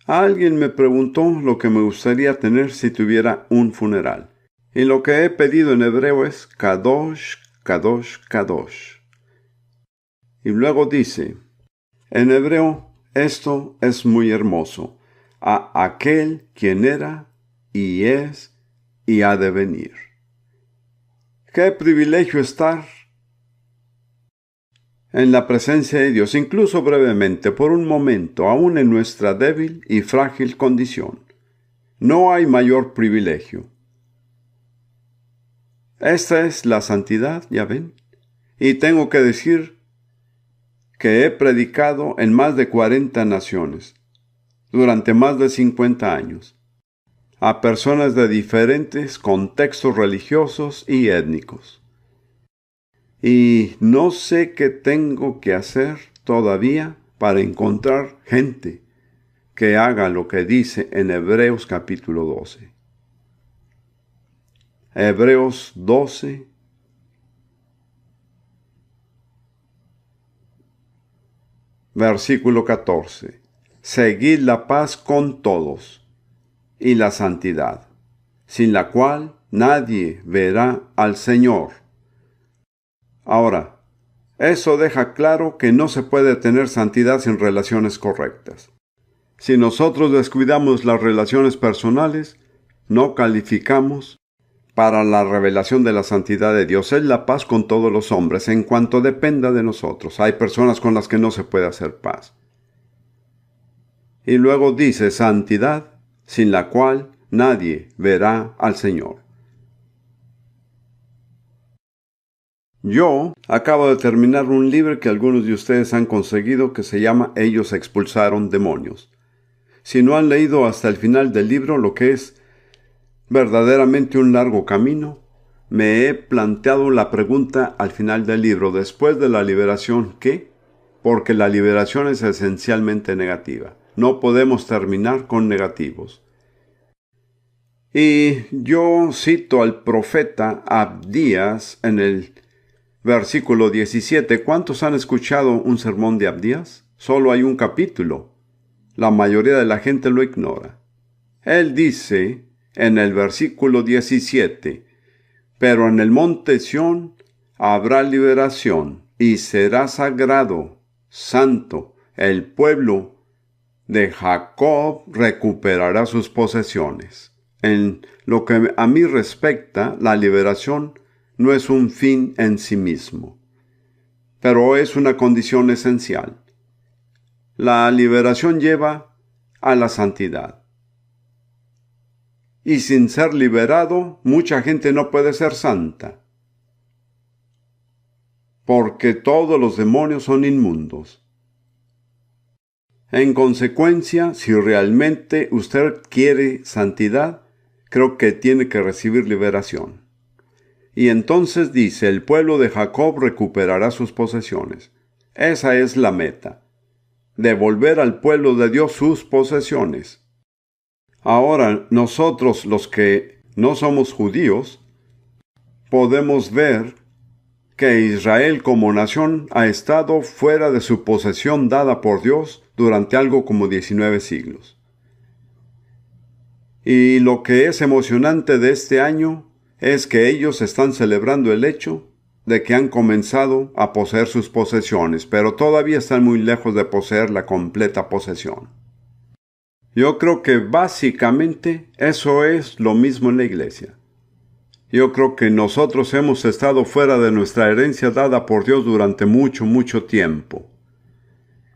Speaker 1: Alguien me preguntó lo que me gustaría tener si tuviera un funeral. Y lo que he pedido en hebreo es Kadosh, Kadosh, Kadosh. Y luego dice, en hebreo, esto es muy hermoso. A aquel quien era y es y ha de venir. Qué privilegio estar en la presencia de Dios, incluso brevemente, por un momento, aún en nuestra débil y frágil condición. No hay mayor privilegio. Esta es la santidad, ya ven. Y tengo que decir que he predicado en más de 40 naciones, durante más de 50 años, a personas de diferentes contextos religiosos y étnicos. Y no sé qué tengo que hacer todavía para encontrar gente que haga lo que dice en Hebreos capítulo 12. Hebreos 12, versículo 14. Seguid la paz con todos y la santidad, sin la cual nadie verá al Señor. Ahora, eso deja claro que no se puede tener santidad sin relaciones correctas. Si nosotros descuidamos las relaciones personales, no calificamos para la revelación de la santidad de Dios. Es la paz con todos los hombres, en cuanto dependa de nosotros. Hay personas con las que no se puede hacer paz. Y luego dice santidad, sin la cual nadie verá al Señor. Yo acabo de terminar un libro que algunos de ustedes han conseguido que se llama Ellos expulsaron demonios. Si no han leído hasta el final del libro, lo que es verdaderamente un largo camino, me he planteado la pregunta al final del libro, después de la liberación, ¿qué? Porque la liberación es esencialmente negativa. No podemos terminar con negativos. Y yo cito al profeta Abdías en el versículo 17. ¿Cuántos han escuchado un sermón de Abdías? Solo hay un capítulo. La mayoría de la gente lo ignora. Él dice en el versículo 17, pero en el monte Sión habrá liberación y será sagrado, santo, el pueblo de Jacob recuperará sus posesiones. En lo que a mí respecta, la liberación no es un fin en sí mismo, pero es una condición esencial. La liberación lleva a la santidad. Y sin ser liberado, mucha gente no puede ser santa, porque todos los demonios son inmundos. En consecuencia, si realmente usted quiere santidad, creo que tiene que recibir liberación. Y entonces dice, el pueblo de Jacob recuperará sus posesiones. Esa es la meta, devolver al pueblo de Dios sus posesiones. Ahora, nosotros los que no somos judíos, podemos ver que Israel como nación ha estado fuera de su posesión dada por Dios durante algo como 19 siglos. Y lo que es emocionante de este año es que ellos están celebrando el hecho de que han comenzado a poseer sus posesiones, pero todavía están muy lejos de poseer la completa posesión. Yo creo que básicamente eso es lo mismo en la iglesia. Yo creo que nosotros hemos estado fuera de nuestra herencia dada por Dios durante mucho tiempo.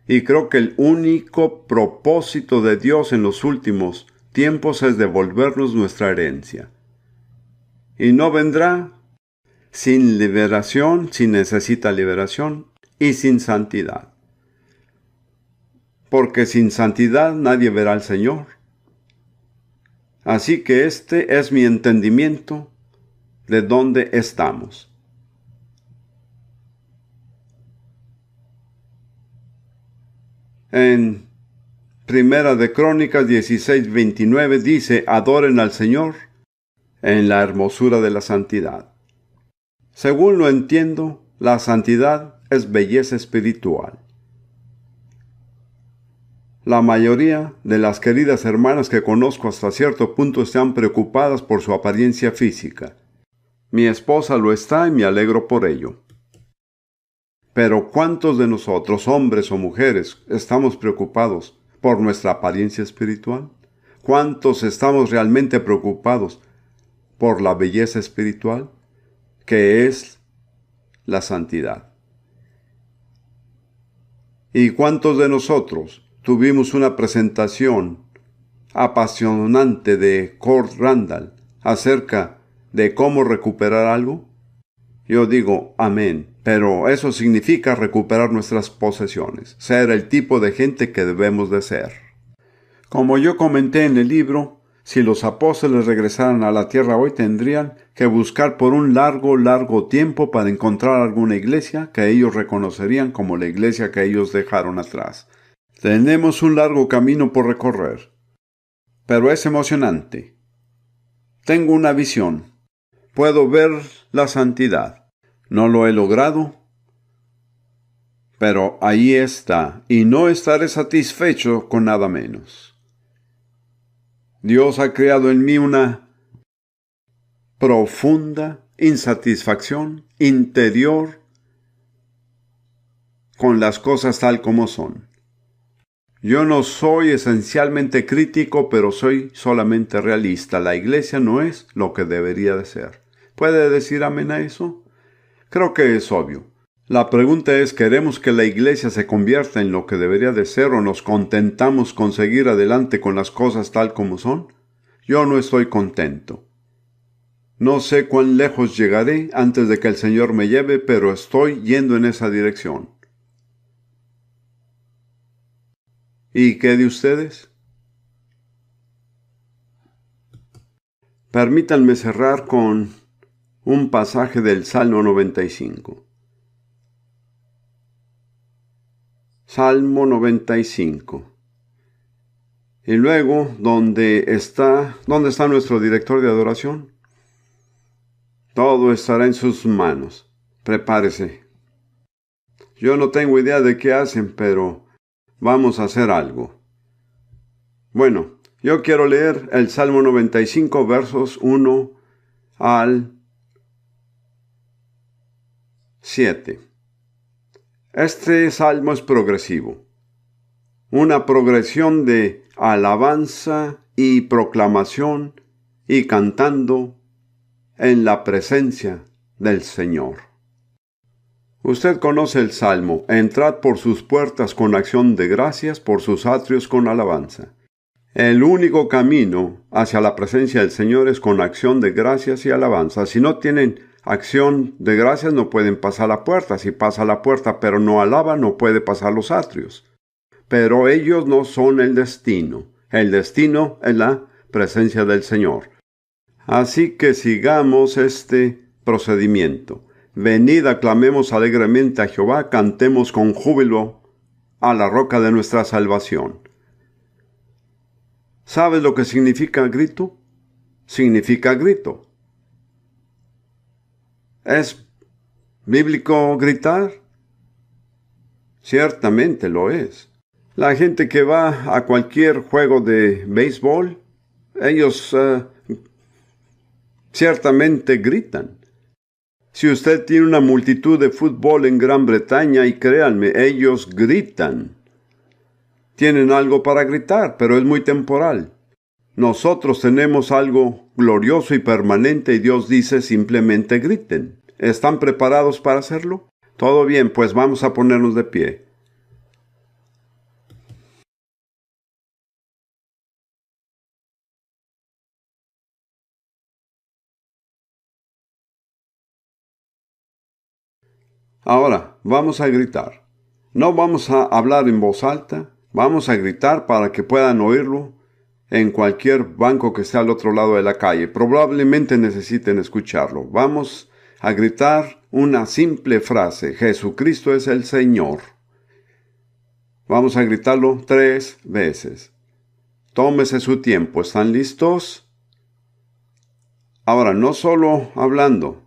Speaker 1: Y creo que el único propósito de Dios en los últimos tiempos es devolvernos nuestra herencia. Y no vendrá sin liberación, si necesita liberación, y sin santidad. Porque sin santidad nadie verá al Señor. Así que este es mi entendimiento de dónde estamos. En Primera de Crónicas 16:29 dice, adoren al Señor en la hermosura de la santidad. Según lo entiendo, la santidad es belleza espiritual. La mayoría de las queridas hermanas que conozco hasta cierto punto están preocupadas por su apariencia física. Mi esposa lo está y me alegro por ello. Pero ¿cuántos de nosotros, hombres o mujeres, estamos preocupados por nuestra apariencia espiritual? ¿Cuántos estamos realmente preocupados por la belleza espiritual, que es la santidad? ¿Y cuántos de nosotros tuvimos una presentación apasionante de Kurt Randall acerca de cómo recuperar algo? Yo digo, amén. Pero eso significa recuperar nuestras posesiones, ser el tipo de gente que debemos de ser. Como yo comenté en el libro, si los apóstoles regresaran a la tierra hoy tendrían que buscar por un largo tiempo para encontrar alguna iglesia que ellos reconocerían como la iglesia que ellos dejaron atrás. Tenemos un largo camino por recorrer, pero es emocionante. Tengo una visión. Puedo ver la santidad. No lo he logrado, pero ahí está, y no estaré satisfecho con nada menos. Dios ha creado en mí una profunda insatisfacción interior con las cosas tal como son. Yo no soy esencialmente crítico, pero soy solamente realista. La iglesia no es lo que debería de ser. ¿Puede decir amén a eso? Creo que es obvio. La pregunta es, ¿queremos que la iglesia se convierta en lo que debería de ser o nos contentamos con seguir adelante con las cosas tal como son? Yo no estoy contento. No sé cuán lejos llegaré antes de que el Señor me lleve, pero estoy yendo en esa dirección. ¿Y qué de ustedes? Permítanme cerrar con un pasaje del Salmo 95. Salmo 95. Y luego, ¿dónde está nuestro director de adoración? Todo estará en sus manos. Prepárese. Yo no tengo idea de qué hacen, pero vamos a hacer algo. Bueno, yo quiero leer el Salmo 95, versos 1 al 7. Este salmo es progresivo. Una progresión de alabanza y proclamación y cantando en la presencia del Señor. Usted conoce el Salmo. Entrad por sus puertas con acción de gracias, por sus atrios con alabanza. El único camino hacia la presencia del Señor es con acción de gracias y alabanza. Si no tienen acción de gracias, no pueden pasar la puerta. Si pasa la puerta pero no alaba, no puede pasar los atrios. Pero ellos no son el destino. El destino es la presencia del Señor. Así que sigamos este procedimiento. Venid, aclamemos alegremente a Jehová, cantemos con júbilo a la roca de nuestra salvación. ¿Sabes lo que significa grito? Significa grito. ¿Es bíblico gritar? Ciertamente lo es. La gente que va a cualquier juego de béisbol, ellos ciertamente gritan. Si usted tiene una multitud de fútbol en Gran Bretaña, y créanme, ellos gritan. Tienen algo para gritar, pero es muy temporal. Nosotros tenemos algo glorioso y permanente y Dios dice simplemente griten. ¿Están preparados para hacerlo? Todo bien, pues vamos a ponernos de pie. Ahora, vamos a gritar. No vamos a hablar en voz alta, vamos a gritar para que puedan oírlo en cualquier banco que esté al otro lado de la calle. Probablemente necesiten escucharlo. Vamos a gritar una simple frase: Jesucristo es el Señor. Vamos a gritarlo 3 veces. Tómese su tiempo. ¿Están listos? Ahora, no solo hablando.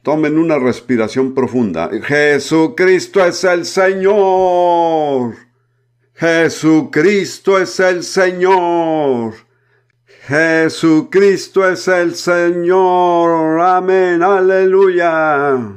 Speaker 1: Tomen una respiración profunda. Jesucristo es el Señor. Jesucristo es el Señor. Jesucristo es el Señor. Amén. Aleluya.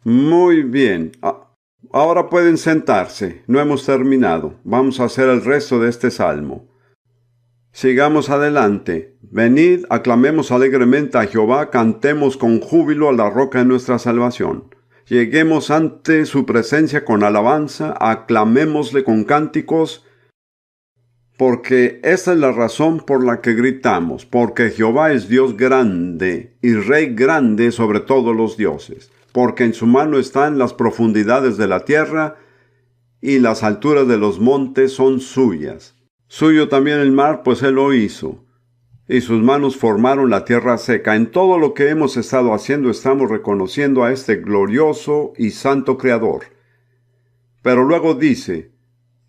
Speaker 1: Muy bien. Ahora pueden sentarse. No hemos terminado. Vamos a hacer el resto de este salmo. Sigamos adelante. Venid, aclamemos alegremente a Jehová, cantemos con júbilo a la roca de nuestra salvación. Lleguemos ante su presencia con alabanza, aclamémosle con cánticos, porque esta es la razón por la que gritamos, porque Jehová es Dios grande y Rey grande sobre todos los dioses, porque en su mano están las profundidades de la tierra y las alturas de los montes son suyas. Suyo también el mar, pues él lo hizo, y sus manos formaron la tierra seca. En todo lo que hemos estado haciendo estamos reconociendo a este glorioso y santo Creador. Pero luego dice,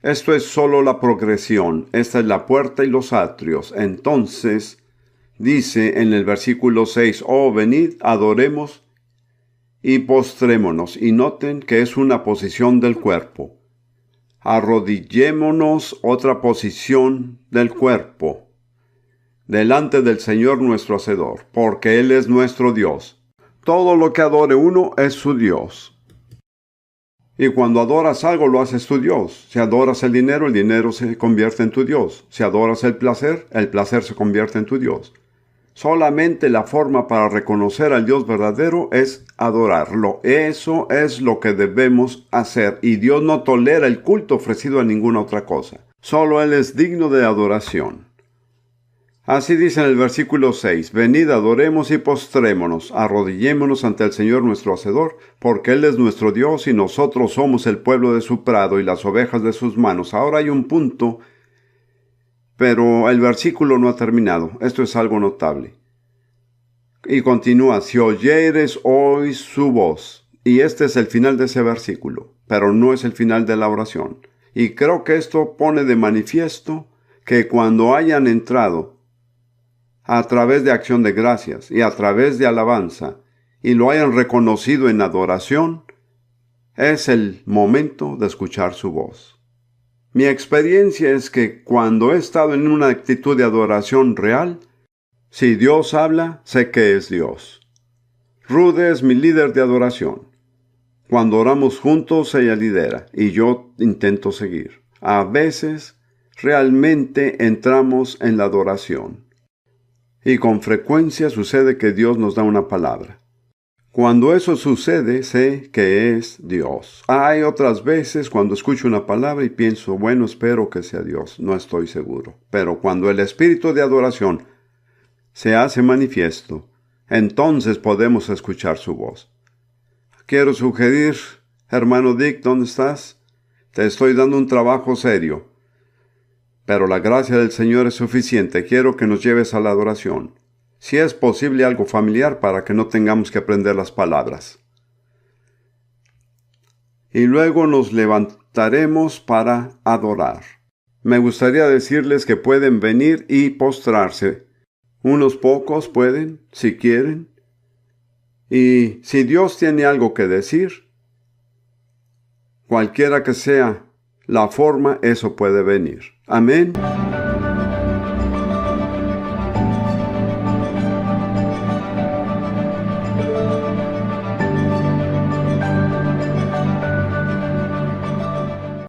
Speaker 1: esto es solo la progresión, esta es la puerta y los atrios. Entonces, dice en el versículo 6, oh, venid, adoremos y postrémonos. Y noten que es una posición del cuerpo. Arrodillémonos, otra posición del cuerpo, delante del Señor nuestro Hacedor, porque Él es nuestro Dios. Todo lo que adore uno es su Dios. Y cuando adoras algo, lo haces tu Dios. Si adoras el dinero se convierte en tu Dios. Si adoras el placer se convierte en tu Dios. Solamente la forma para reconocer al Dios verdadero es adorarlo. Eso es lo que debemos hacer. Y Dios no tolera el culto ofrecido a ninguna otra cosa. Solo Él es digno de adoración. Así dice en el versículo 6, venid, adoremos y postrémonos, arrodillémonos ante el Señor nuestro Hacedor, porque Él es nuestro Dios y nosotros somos el pueblo de su prado y las ovejas de sus manos. Ahora hay un punto, pero el versículo no ha terminado. Esto es algo notable. Y continúa, si oyeres hoy su voz. Y este es el final de ese versículo, pero no es el final de la oración. Y creo que esto pone de manifiesto que cuando hayan entrado a través de acción de gracias y a través de alabanza, y lo hayan reconocido en adoración, es el momento de escuchar su voz. Mi experiencia es que cuando he estado en una actitud de adoración real, si Dios habla, sé que es Dios. Ruth es mi líder de adoración. Cuando oramos juntos, ella lidera, y yo intento seguir. A veces, realmente entramos en la adoración. Y con frecuencia sucede que Dios nos da una palabra. Cuando eso sucede, sé que es Dios. Hay otras veces cuando escucho una palabra y pienso, bueno, espero que sea Dios. No estoy seguro. Pero cuando el espíritu de adoración se hace manifiesto, entonces podemos escuchar su voz. Quiero sugerir, hermano Dick, ¿dónde estás? Te estoy dando un trabajo serio. Pero la gracia del Señor es suficiente. Quiero que nos lleves a la adoración. Si es posible, algo familiar para que no tengamos que aprender las palabras. Y luego nos levantaremos para adorar. Me gustaría decirles que pueden venir y postrarse. Unos pocos pueden, si quieren. Y si Dios tiene algo que decir, cualquiera que sea la forma, eso puede venir. Amén.